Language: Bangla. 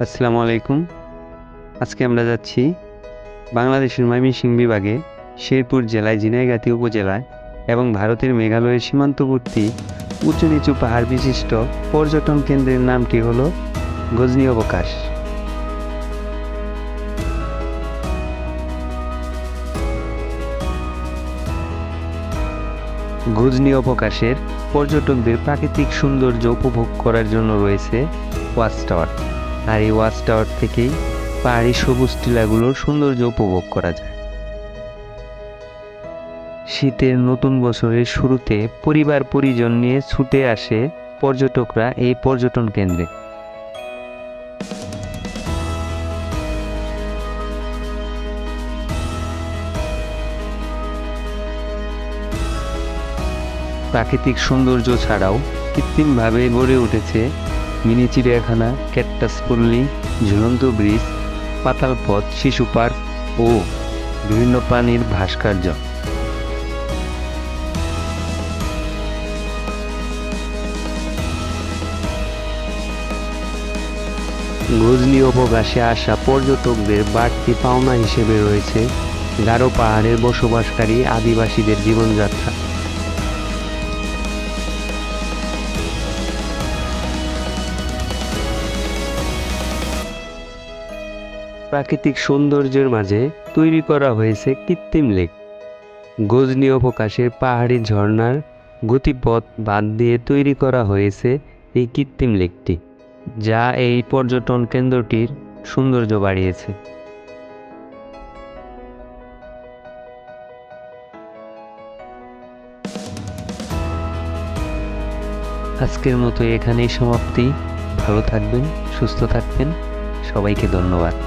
আসসালামু আলাইকুম। আজকে আমরা যাচ্ছি বাংলাদেশের ময়মনসিংহ বিভাগে শেরপুর জেলায় ঝিনাইগাতী উপজেলায় এবং ভারতের মেঘালয়ের সীমান্তবর্তী উঁচু নিচু পাহাড় বিশিষ্ট পর্যটন কেন্দ্রের নামটি হল গজনী অবকাশ। গজনী অবকাশের পর্যটকদের প্রাকৃতিক সৌন্দর্য উপভোগ করার জন্য রয়েছে ওয়াচ টাওয়ার, আর এই ওয়াচ টাওয়ার থেকেই পাহাড়ি সবুজ টিলাগুলোর সৌন্দর্য উপভোগ করা যায়। শীতের নতুন বছরের শুরুতে পরিবার পরিজন নিয়ে ছুটে আসে পর্যটকরা এই পর্যটন কেন্দ্রে। প্রাকৃতিক সৌন্দর্য ছাড়াও কৃত্রিমভাবে গড়ে উঠেছে মিনি চিড়িয়াখানা, ক্যাকটাস পল্লী, ঝুলন্ত ব্রিজ, পাতাল পথ, শিশু পার্ক ও বিভিন্ন প্রাণীর ভাস্কর্য। গজনী অবকাশে আসা পর্যটকদের বাড়তি পাওনা হিসেবে রয়েছে গারো পাহাড়ের বসবাসকারী আদিবাসীদের জীবনযাত্রা। প্রাকৃতিক সৌন্দর্যের মাঝে তৈরি করা হয়েছে কৃত্রিম লেক। গজনী অবকাশের পাহাড়ি ঝর্ণার গতিপথ বাদ দিয়ে তৈরি করা হয়েছে এই কৃত্রিম লেকটি, যা এই পর্যটন কেন্দ্রটির সৌন্দর্য বাড়িয়েছে। আজকের মতো এখানেই সমাপ্তি। ভালো থাকবেন, সুস্থ থাকবেন। সবাইকে ধন্যবাদ।